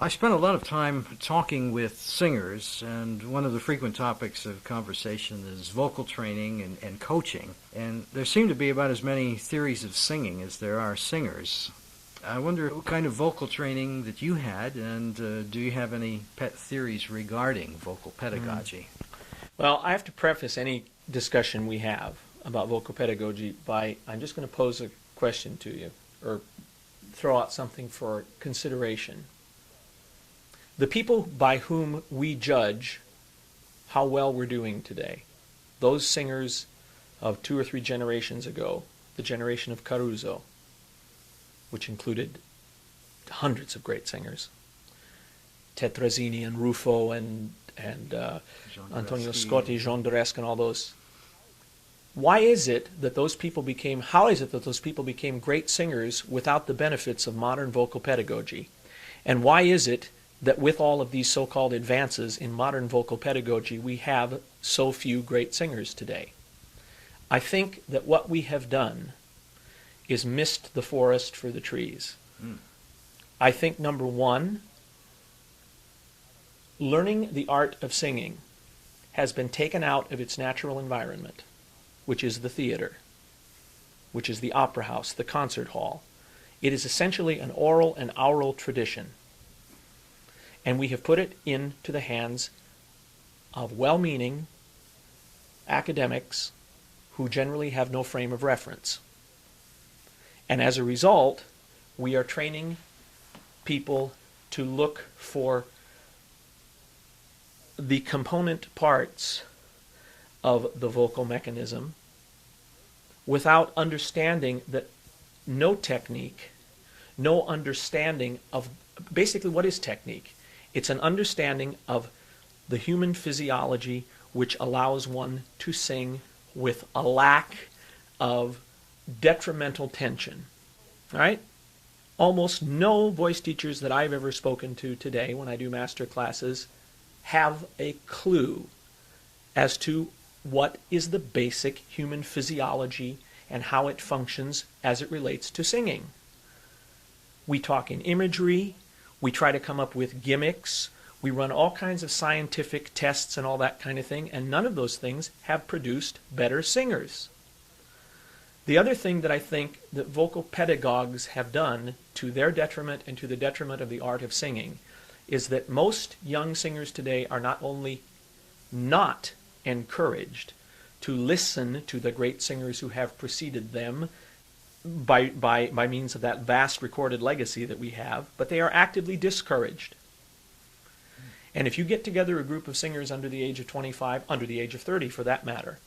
I spent a lot of time talking with singers, and one of the frequent topics of conversation is vocal training and coaching. And there seem to be about as many theories of singing as there are singers. I wonder what kind of vocal training that you had, and do you have any pet theories regarding vocal pedagogy? Well, I have to preface any discussion we have about vocal pedagogy by I'm just going to pose a question to you or throw out something for consideration. The people by whom we judge how well we're doing today, those singers of 2 or 3 generations ago, the generation of Caruso, which included hundreds of great singers, Tetrazzini and Ruffo and Antonio Scotti, Jean Duresque, and all those. Why is it that those people became, how is it that those people became great singers without the benefits of modern vocal pedagogy? And why is it that with all of these so-called advances in modern vocal pedagogy, we have so few great singers today? I think that what we have done is missed the forest for the trees. I think, number one, learning the art of singing has been taken out of its natural environment, which is the theater, which is the opera house, the concert hall. It is essentially an oral and aural tradition. And we have put it into the hands of well-meaning academics who generally have no frame of reference. And as a result, we are training people to look for the component parts of the vocal mechanism without understanding that no technique, no understanding of basically what is technique. It's an understanding of the human physiology which allows one to sing with a lack of detrimental tension. All right? Almost no voice teachers that I've ever spoken to today when I do master classes have a clue as to what is the basic human physiology and how it functions as it relates to singing. We talk in imagery. We try to come up with gimmicks. We run all kinds of scientific tests and all that kind of thing, and none of those things have produced better singers. The other thing that I think that vocal pedagogues have done to their detriment and to the detriment of the art of singing is that most young singers today are not only not encouraged to listen to the great singers who have preceded them by means of that vast recorded legacy that we have, but they are actively discouraged. And if you get together a group of singers under the age of 25, under the age of 30 for that matter,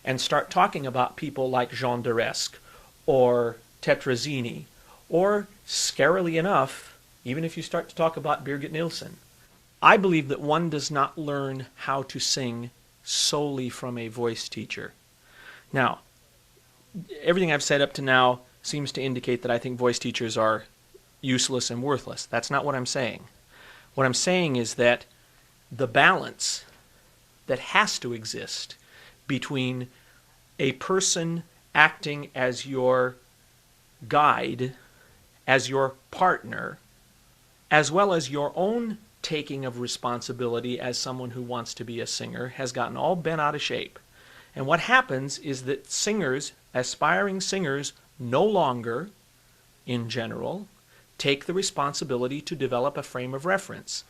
and start talking about people like Jean Duresque or Tetrazzini, or scarily enough, even if you start to talk about Birgit Nilsson, I believe that one does not learn how to sing solely from a voice teacher. Now, everything I've said up to now seems to indicate that I think voice teachers are useless and worthless. That's not what I'm saying. What I'm saying is that the balance that has to exist between a person acting as your guide, as your partner, as well as your own taking of responsibility as someone who wants to be a singer, has gotten all bent out of shape. And what happens is that singers, aspiring singers, no longer, in general, take the responsibility to develop a frame of reference.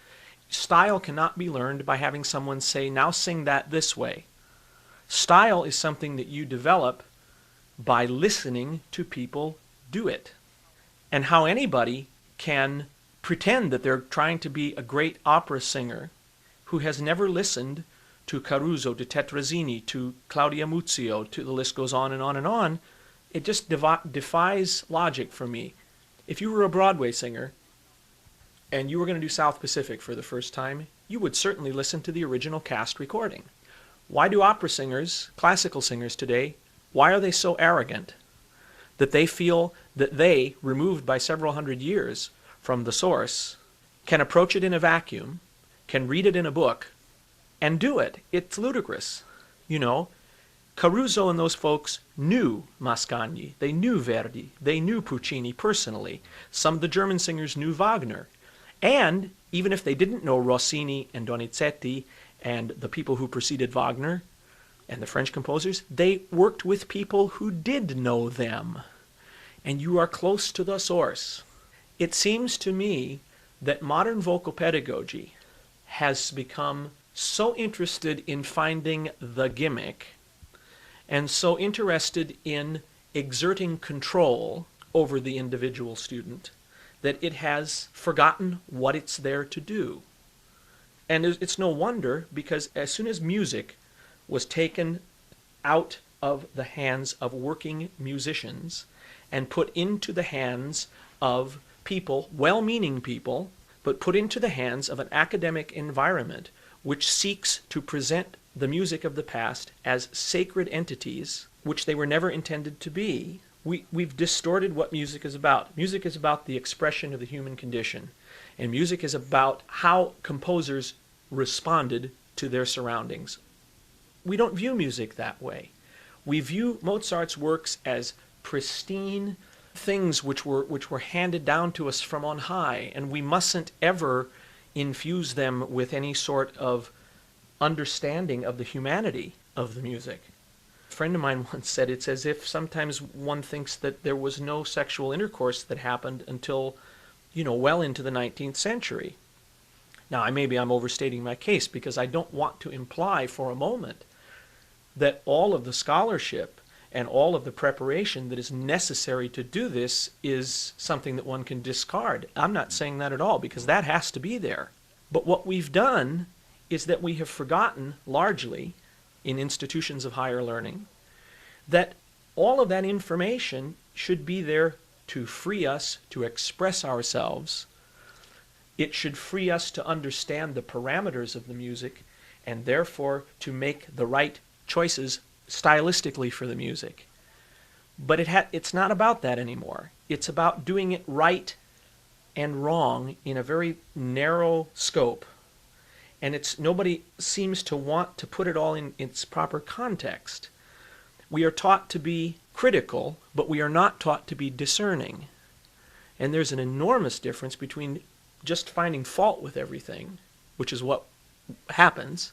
Style cannot be learned by having someone say, now sing that this way. Style is something that you develop by listening to people do it. And how anybody can pretend that they're trying to be a great opera singer who has never listened to Caruso, to Tetrazzini, to Claudia Muzio, to the list goes on and on and on, it just defies logic for me. If you were a Broadway singer and you were going to do South Pacific for the first time, you would certainly listen to the original cast recording. Why do opera singers, classical singers today, why are they so arrogant that they feel that they, removed by several hundred years from the source, can approach it in a vacuum, can read it in a book, and do it? It's ludicrous. You know, Caruso and those folks knew Mascagni, they knew Verdi, they knew Puccini personally. Some of the German singers knew Wagner. And even if they didn't know Rossini and Donizetti and the people who preceded Wagner and the French composers, they worked with people who did know them. And you are close to the source. It seems to me that modern vocal pedagogy has become so interested in finding the gimmick and so interested in exerting control over the individual student that it has forgotten what it's there to do. And it's no wonder, because as soon as music was taken out of the hands of working musicians and put into the hands of people, well-meaning people, but put into the hands of an academic environment which seeks to present the music of the past as sacred entities, which they were never intended to be, we've distorted what music is about. Music is about the expression of the human condition, and music is about how composers responded to their surroundings. We don't view music that way. We view Mozart's works as pristine things which were handed down to us from on high, and we mustn't ever infuse them with any sort of understanding of the humanity of the music. A friend of mine once said it's as if sometimes one thinks that there was no sexual intercourse that happened until, well into the 19th century. Now, maybe I'm overstating my case, because I don't want to imply for a moment that all of the scholarship and all of the preparation that is necessary to do this is something that one can discard. I'm not saying that at all, because that has to be there. But what we've done is that we have forgotten, largely, in institutions of higher learning, that all of that information should be there to free us to express ourselves. It should free us to understand the parameters of the music, and therefore to make the right choices stylistically for the music. But it's not about that anymore. It's about doing it right and wrong in a very narrow scope. And nobody seems to want to put it all in its proper context. We are taught to be critical, but we are not taught to be discerning. And there's an enormous difference between just finding fault with everything, which is what happens,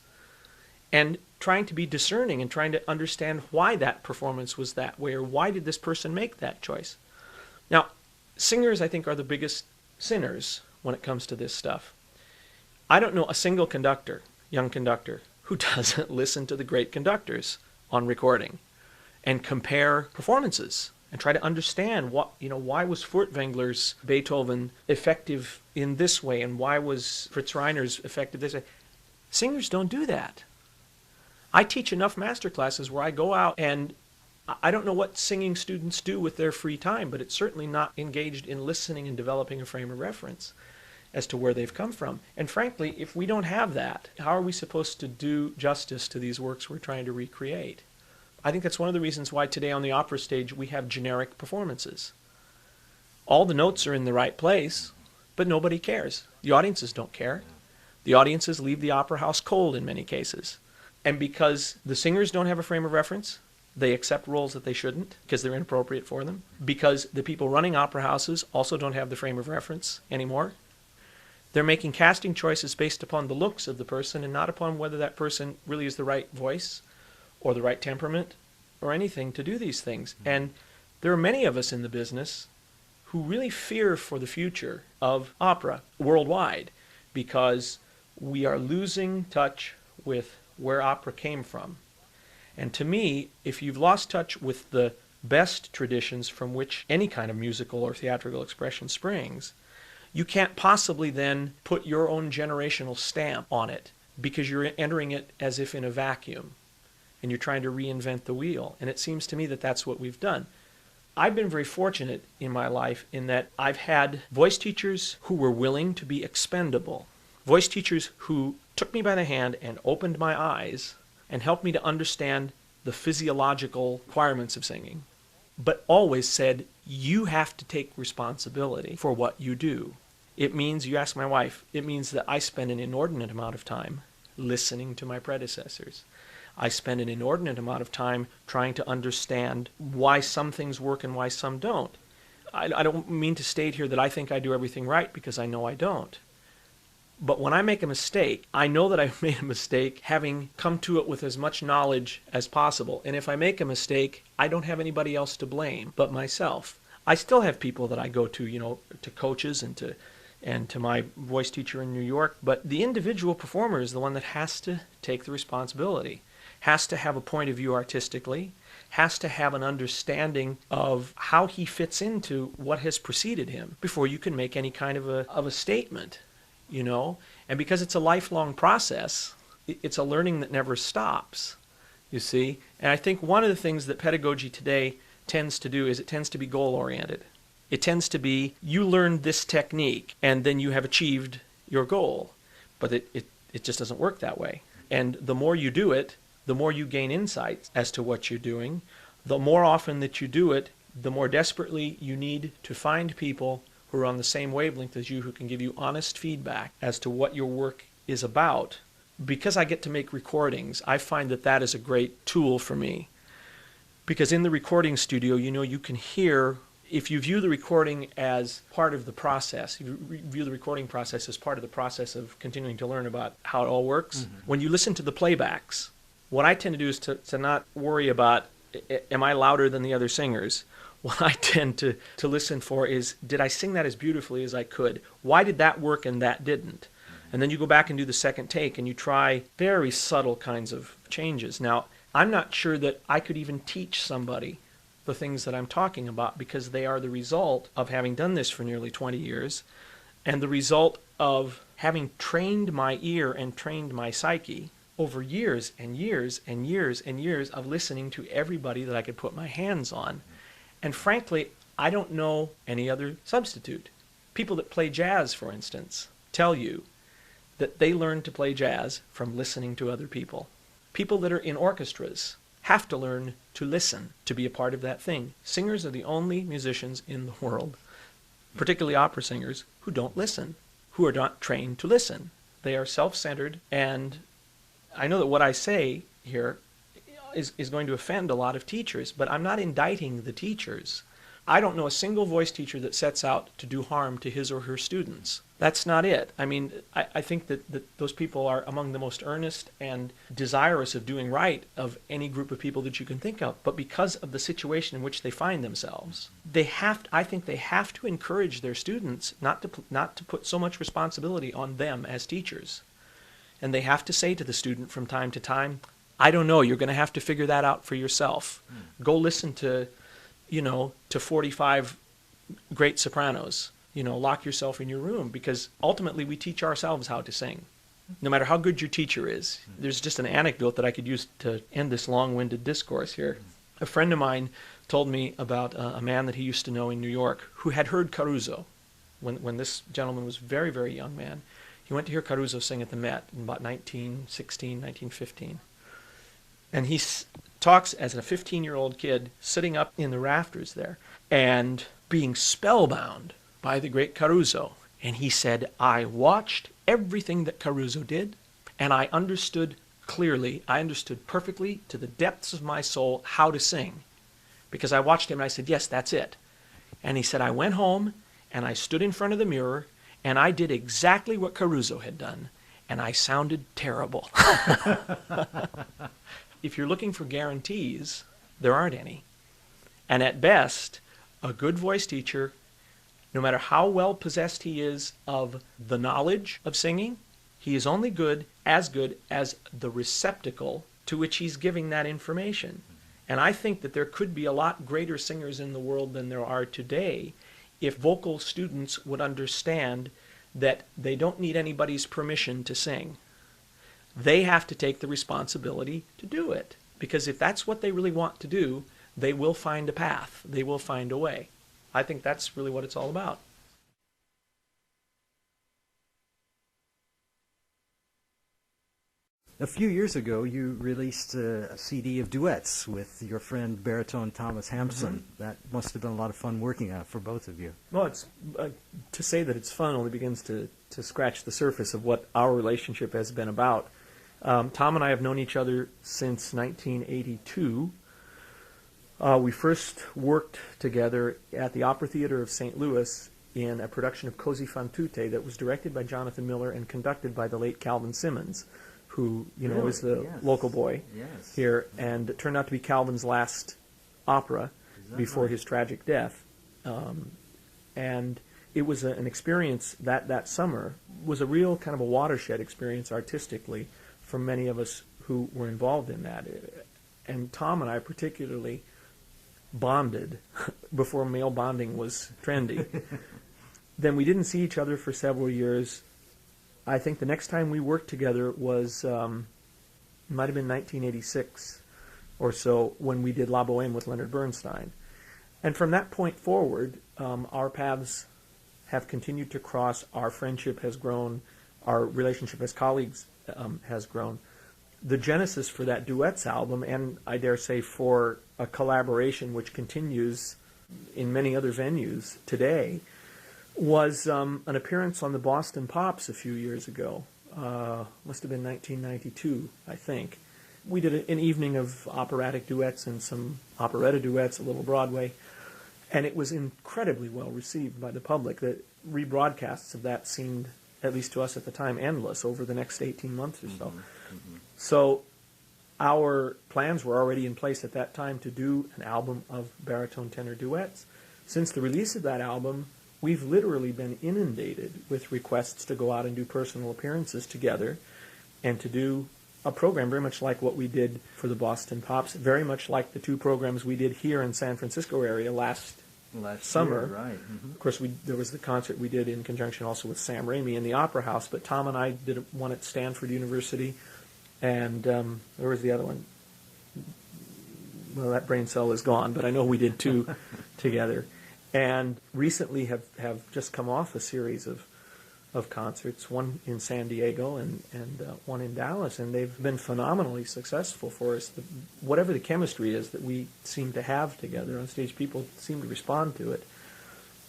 and trying to be discerning and trying to understand why that performance was that way, or why did this person make that choice. Now, singers, I think, are the biggest sinners when it comes to this stuff. I don't know a single conductor, young conductor, who doesn't listen to the great conductors on recording and compare performances and try to understand why was Furtwängler's Beethoven effective in this way, and why was Fritz Reiner's effective this way. Singers don't do that. I teach enough master classes where I go out, and I don't know what singing students do with their free time, but it's certainly not engaged in listening and developing a frame of reference as to where they've come from. And frankly, if we don't have that, how are we supposed to do justice to these works we're trying to recreate? I think that's one of the reasons why today on the opera stage we have generic performances. All the notes are in the right place, but nobody cares. The audiences don't care. The audiences leave the opera house cold in many cases. And because the singers don't have a frame of reference, they accept roles that they shouldn't because they're inappropriate for them. Because the people running opera houses also don't have the frame of reference anymore. They're making casting choices based upon the looks of the person and not upon whether that person really is the right voice or the right temperament or anything to do these things. And there are many of us in the business who really fear for the future of opera worldwide, because we are losing touch with where opera came from. And to me, if you've lost touch with the best traditions from which any kind of musical or theatrical expression springs, you can't possibly then put your own generational stamp on it, because you're entering it as if in a vacuum, and you're trying to reinvent the wheel. And it seems to me that that's what we've done. I've been very fortunate in my life in that I've had voice teachers who were willing to be expendable, voice teachers who took me by the hand and opened my eyes and helped me to understand the physiological requirements of singing, but always said, you have to take responsibility for what you do. It means, you ask my wife, it means that I spend an inordinate amount of time listening to my predecessors. I spend an inordinate amount of time trying to understand why some things work and why some don't. I don't mean to state here that I think I do everything right, because I know I don't. But when I make a mistake, I know that I've made a mistake having come to it with as much knowledge as possible. And if I make a mistake, I don't have anybody else to blame but myself. I still have people that I go to, to coaches and to my voice teacher in New York, but the individual performer is the one that has to take the responsibility, has to have a point of view artistically, has to have an understanding of how he fits into what has preceded him before you can make any kind of a statement. And because it's a lifelong process, it's a learning that never stops, you see. And I think one of the things that pedagogy today tends to do is it tends to be goal-oriented. It tends to be, you learn this technique, and then you have achieved your goal. But it just doesn't work that way. And the more you do it, the more you gain insights as to what you're doing. The more often that you do it, the more desperately you need to find people who are on the same wavelength as you, who can give you honest feedback as to what your work is about. Because I get to make recordings, I find that that is a great tool for me. Because in the recording studio, you can hear, if you view the recording as part of the process, you view the recording process as part of the process of continuing to learn about how it all works, when you listen to the playbacks, what I tend to do is to not worry about, am I louder than the other singers? What I tend to listen for is, did I sing that as beautifully as I could? Why did that work and that didn't? And then you go back and do the second take and you try very subtle kinds of changes. Now, I'm not sure that I could even teach somebody the things that I'm talking about, because they are the result of having done this for nearly 20 years and the result of having trained my ear and trained my psyche over years and years and years and years of listening to everybody that I could put my hands on. And frankly, I don't know any other substitute. People that play jazz, for instance, tell you that they learn to play jazz from listening to other people. People that are in orchestras have to learn to listen to be a part of that thing. Singers are the only musicians in the world, particularly opera singers, who don't listen, who are not trained to listen. They are self-centered, and I know that what I say here is going to offend a lot of teachers, but I'm not indicting the teachers. I don't know a single voice teacher that sets out to do harm to his or her students. That's not it. I mean, I think that those people are among the most earnest and desirous of doing right of any group of people that you can think of. But because of the situation in which they find themselves, I think they have to encourage their students not to put so much responsibility on them as teachers. And they have to say to the student from time to time, I don't know, you're going to have to figure that out for yourself. Go listen to 45 great sopranos. Lock yourself in your room, because ultimately we teach ourselves how to sing, no matter how good your teacher is. There's just an anecdote that I could use to end this long-winded discourse here. A friend of mine told me about a man that he used to know in New York who had heard Caruso when this gentleman was a very, very young man. He went to hear Caruso sing at the Met in about 1916, 1915. And he talks as a 15-year-old kid sitting up in the rafters there and being spellbound by the great Caruso. And he said, I watched everything that Caruso did, and I understood clearly, I understood perfectly to the depths of my soul how to sing. Because I watched him and I said, yes, that's it. And he said, I went home and I stood in front of the mirror and I did exactly what Caruso had done, and I sounded terrible. If you're looking for guarantees, there aren't any. And at best, a good voice teacher, no matter how well possessed he is of the knowledge of singing, he is only good as the receptacle to which he's giving that information. And I think that there could be a lot greater singers in the world than there are today if vocal students would understand that they don't need anybody's permission to sing. They have to take the responsibility to do it. Because if that's what they really want to do, they will find a path. They will find a way. I think that's really what it's all about. A few years ago, you released a CD of duets with your friend baritone Thomas Hampson. That must have been a lot of fun working on it for both of you. Well, it's to say that it's fun only begins to scratch the surface of what our relationship has been about. Tom and I have known each other since 1982. We first worked together at the Opera Theater of St. Louis in a production of Così fan tutte that was directed by Jonathan Miller and conducted by the late Calvin Simmons, who, Really? is the Yes. local boy Yes. here, and it turned out to be Calvin's last opera Is that before right? his tragic death. And it was an experience that summer was a real kind of a watershed experience artistically for many of us who were involved in that. And Tom and I particularly bonded before male bonding was trendy. Then we didn't see each other for several years. I think the next time we worked together was, it might have been 1986 or so, when we did La Boheme with Leonard Bernstein. And from that point forward, our paths have continued to cross. Our friendship has grown. Our relationship as colleagues has grown. The genesis for that duets album, and I dare say for a collaboration which continues in many other venues today, was an appearance on the Boston Pops a few years ago. Must have been 1992, I think. We did an evening of operatic duets and some operetta duets, a little Broadway, and it was incredibly well received by the public. The rebroadcasts of that seemed, at least to us at the time, endless over the next 18 months or so. Mm-hmm. So our plans were already in place at that time to do an album of baritone tenor duets. Since the release of that album, we've literally been inundated with requests to go out and do personal appearances together and to do a program very much like what we did for the Boston Pops, very much like the two programs we did here in San Francisco area last summer. Year, right. Mm-hmm. Of course, there was the concert we did in conjunction also with Sam Raimi in the Opera House, but Tom and I did one at Stanford University, and where was the other one? Well, that brain cell is gone, but I know we did two together. And recently have just come off a series of concerts, one in San Diego and one in Dallas, and they've been phenomenally successful for us. Whatever the chemistry is that we seem to have together on stage, people seem to respond to it.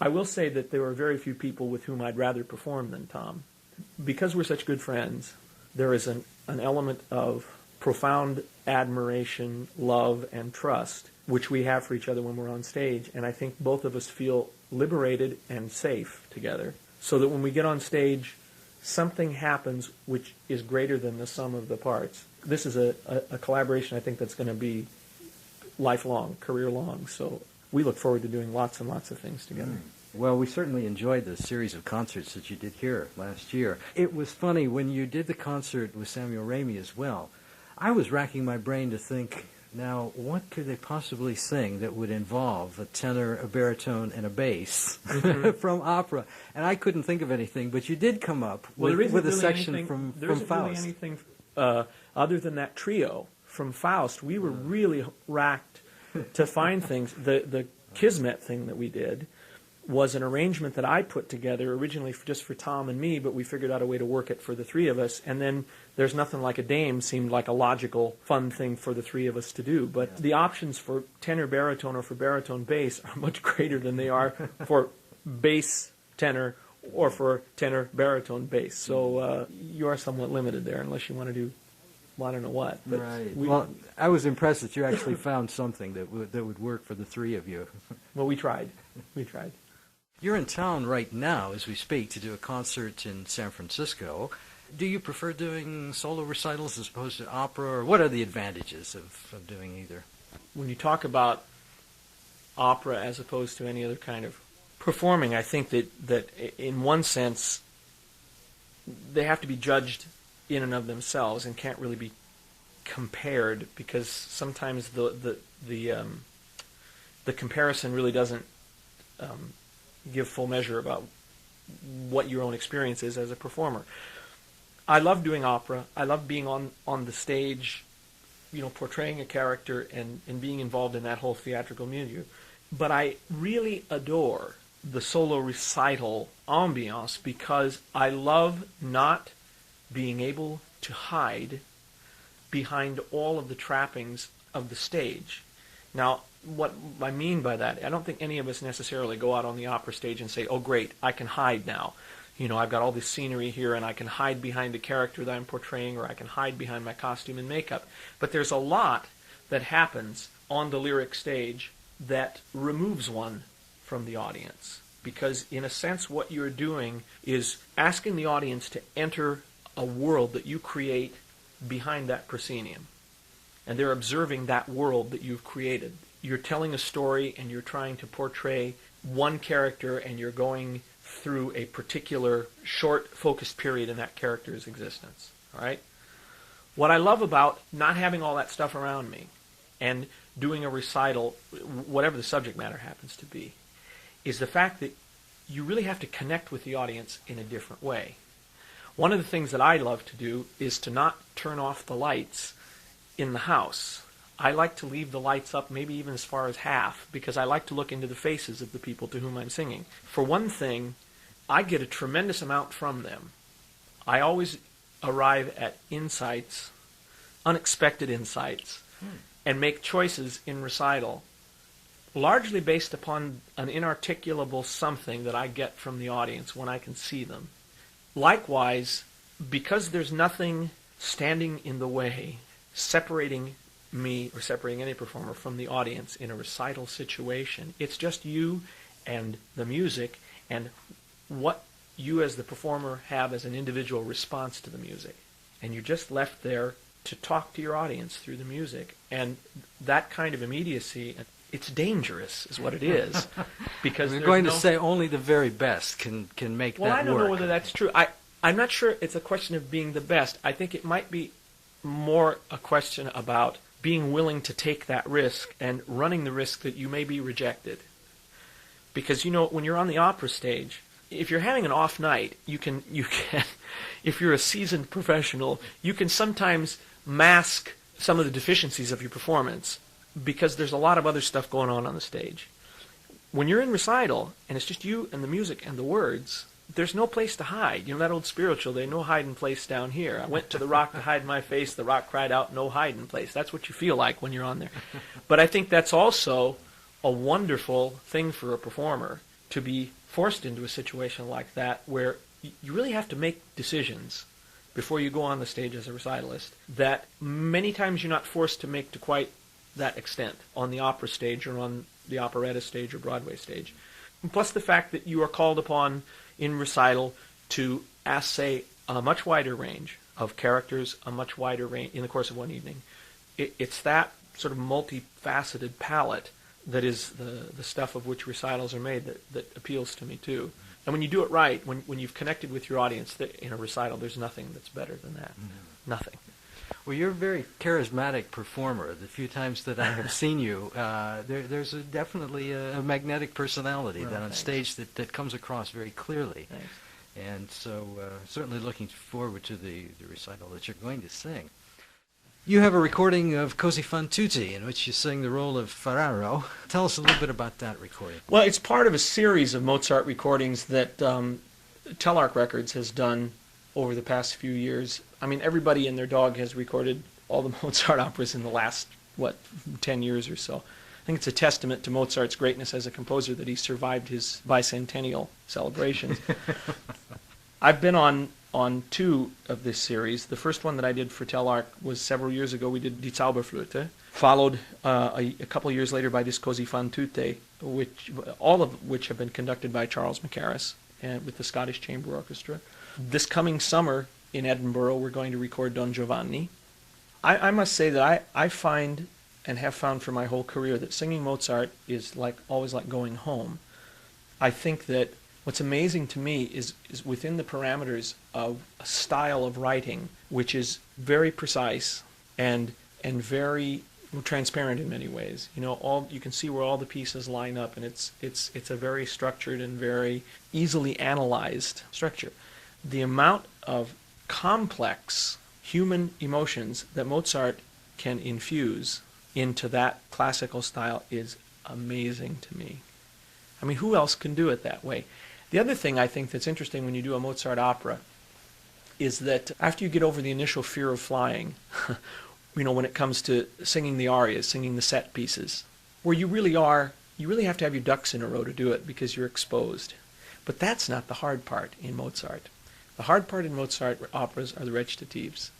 I will say that there are very few people with whom I'd rather perform than Tom. Because we're such good friends, there is an element of profound admiration, love, and trust, which we have for each other when we're on stage, and I think both of us feel liberated and safe together, so that when we get on stage, something happens which is greater than the sum of the parts. This is a collaboration I think that's going to be lifelong, career-long, so we look forward to doing lots and lots of things together. Well, we certainly enjoyed the series of concerts that you did here last year. It was funny, when you did the concert with Samuel Ramey as well, I was racking my brain to think, now, what could they possibly sing that would involve a tenor, a baritone, and a bass from opera? And I couldn't think of anything, but you did come up with a section from Faust. There isn't really anything other than that trio from Faust. We were really racked to find things. The Kismet thing that we did was an arrangement that I put together originally just for Tom and me, but we figured out a way to work it for the three of us. And then There's Nothing Like a Dame seemed like a logical, fun thing for the three of us to do. But the options for tenor baritone or for baritone bass are much greater than they are for bass tenor or for tenor baritone bass. So you are somewhat limited there unless you want to do, well, I don't know what. But right. Well, I was impressed that you actually found something that would work for the three of you. Well, we tried. We tried. You're in town right now as we speak to do a concert in San Francisco. Do you prefer doing solo recitals as opposed to opera, or what are the advantages of doing either? When you talk about opera as opposed to any other kind of performing, I think that in one sense they have to be judged in and of themselves and can't really be compared, because sometimes the comparison really doesn't give full measure about what your own experience is as a performer. I love doing opera. I love being on the stage, portraying a character and being involved in that whole theatrical milieu. But I really adore the solo recital ambiance because I love not being able to hide behind all of the trappings of the stage. Now, what I mean by that, I don't think any of us necessarily go out on the opera stage and say, oh great, I can hide now. I've got all this scenery here and I can hide behind the character that I'm portraying, or I can hide behind my costume and makeup. But there's a lot that happens on the lyric stage that removes one from the audience. because in a sense what you're doing is asking the audience to enter a world that you create behind that proscenium. And they're observing that world that you've created. You're telling a story and you're trying to portray one character, and you're going through a particular short focused period in that character's existence. All right? What I love about not having all that stuff around me and doing a recital, whatever the subject matter happens to be, is the fact that you really have to connect with the audience in a different way. One of the things that I love to do is to not turn off the lights in the house. I like to leave the lights up maybe even as far as half, because I like to look into the faces of the people to whom I'm singing. For one thing, I get a tremendous amount from them. I always arrive at insights, unexpected insights, and make choices in recital, largely based upon an inarticulable something that I get from the audience when I can see them. Likewise, because there's nothing standing in the way, separating me or separating any performer from the audience in a recital situation, it's just you and the music and what you as the performer have as an individual response to the music. And you're just left there to talk to your audience through the music. And that kind of immediacy, it's dangerous is what it is. Because we're going to say only the very best can make that work. Well, I don't know whether that's true. I'm not sure it's a question of being the best. I think it might be more a question about being willing to take that risk and running the risk that you may be rejected. Because, you know, when you're on the opera stage, if you're having an off night, you can, if you're a seasoned professional, you can sometimes mask some of the deficiencies of your performance because there's a lot of other stuff going on the stage. When you're in recital, and it's just you and the music and the words, there's no place to hide. You know that old spiritual, they no hiding place down here. I went to the rock to hide my face, the rock cried out, no hiding place. That's what you feel like when you're on there. But I think that's also a wonderful thing for a performer, to be forced into a situation like that where you really have to make decisions before you go on the stage as a recitalist that many times you're not forced to make to quite that extent on the opera stage or on the operetta stage or Broadway stage. And plus the fact that you are called upon in recital to assay a much wider range of characters, a much wider range in the course of one evening. It's that sort of multifaceted palette that is the stuff of which recitals are made that appeals to me too. And when you do it right, when you've connected with your audience in a recital, there's nothing that's better than that. Nothing. Well, you're a very charismatic performer. The few times that I have seen you, there's definitely a magnetic personality on thanks. stage that comes across very clearly. Thanks. And so certainly looking forward to the recital that you're going to sing. You have a recording of Così fan tutti in which you sing the role of Ferraro. Tell us a little bit about that recording. Well, it's part of a series of Mozart recordings that Telarc Records has done over the past few years. I mean, everybody and their dog has recorded all the Mozart operas in the last, 10 years or so. I think it's a testament to Mozart's greatness as a composer that he survived his bicentennial celebrations. I've been on two of this series. The first one that I did for Telarc was several years ago. We did Die Zauberflöte, followed a couple of years later by Dis Così fan tutte, all of which have been conducted by Charles Mackerras and with the Scottish Chamber Orchestra. This coming summer in Edinburgh, we're going to record Don Giovanni. I must say that I find and have found for my whole career that singing Mozart is always like going home. I think that what's amazing to me is within the parameters of a style of writing which is very precise and very transparent in many ways. You know, you can see where all the pieces line up, and it's a very structured and very easily analyzed structure. The amount of complex human emotions that Mozart can infuse into that classical style is amazing to me. I mean, who else can do it that way? The other thing I think that's interesting when you do a Mozart opera is that after you get over the initial fear of flying, you know, when it comes to singing the arias, singing the set pieces, where you really have to have your ducks in a row to do it because you're exposed. But that's not the hard part in Mozart. The hard part in Mozart operas are the recitatives.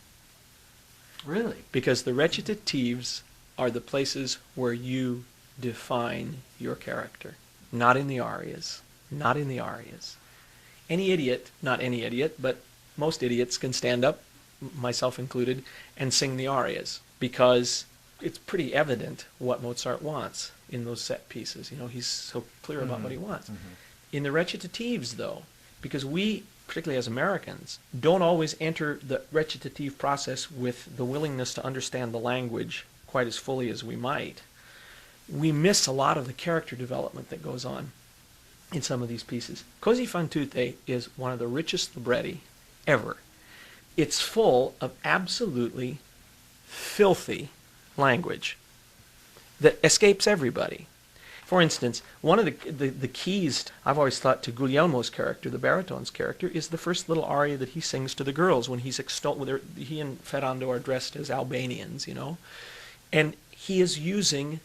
Really? Because the recitatives are the places where you define your character, not in the arias. not in the arias. Any idiot, not any idiot, but most idiots can stand up, myself included, and sing the arias, because it's pretty evident what Mozart wants in those set pieces. You know, he's so clear about what he wants. In the recitatives, though, because we, particularly as Americans, don't always enter the recitative process with the willingness to understand the language quite as fully as we might, we miss a lot of the character development that goes on in some of these pieces. Così fan tutte is one of the richest libretti ever. It's full of absolutely filthy language that escapes everybody. For instance, one of the keys, I've always thought, to Guglielmo's character, the baritone's character, is the first little aria that he sings to the girls when he's he and Ferrando are dressed as Albanians, you know. And he is using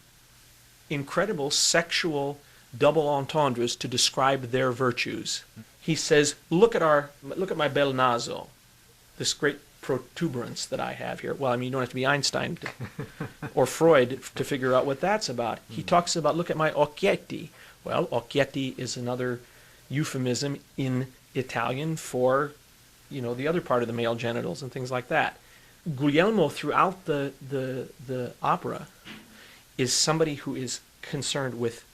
incredible sexual double entendres to describe their virtues. He says, look at my bel naso, this great protuberance that I have here. Well, I mean, you don't have to be Einstein or Freud to figure out what that's about. He talks about, look at my occhietti. Well, occhietti is another euphemism in Italian for, you know, the other part of the male genitals and things like that. Guglielmo, throughout the opera, is somebody who is concerned with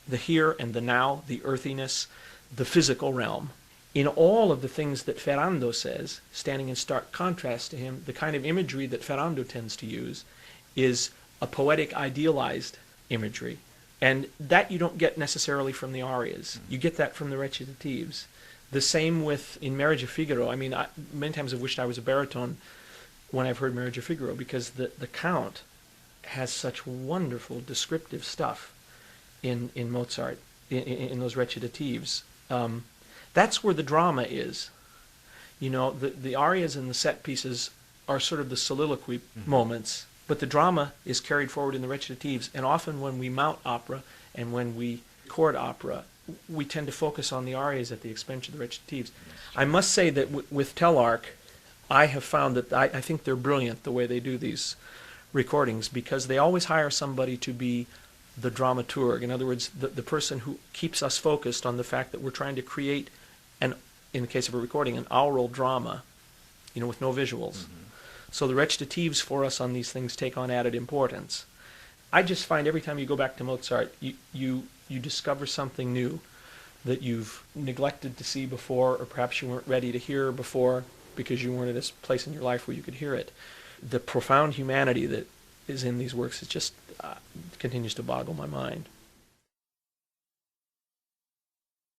the here and the now, the earthiness, the physical realm. In all of the things that Ferrando says, standing in stark contrast to him, the kind of imagery that Ferrando tends to use is a poetic, idealized imagery. And that you don't get necessarily from the arias. You get that from the recitatives. The same with in Marriage of Figaro. I mean, many times I've wished I was a baritone when I've heard Marriage of Figaro, because the Count has such wonderful descriptive stuff in Mozart, in those recitatives. That's where the drama is. You know, the arias and the set pieces are sort of the soliloquy moments, but the drama is carried forward in the recitatives. And often when we mount opera and when we record opera, we tend to focus on the arias at the expense of the recitatives. I must say that with Telarc, I have found that I think they're brilliant the way they do these recordings, because they always hire somebody to be the dramaturg. In other words, the person who keeps us focused on the fact that we're trying to create, in the case of a recording, an aural drama, you know, with no visuals. So the recitatives for us on these things take on added importance. I just find every time you go back to Mozart, you discover something new that you've neglected to see before, or perhaps you weren't ready to hear before because you weren't at this place in your life where you could hear it. The profound humanity that is in these works is just continues to boggle my mind.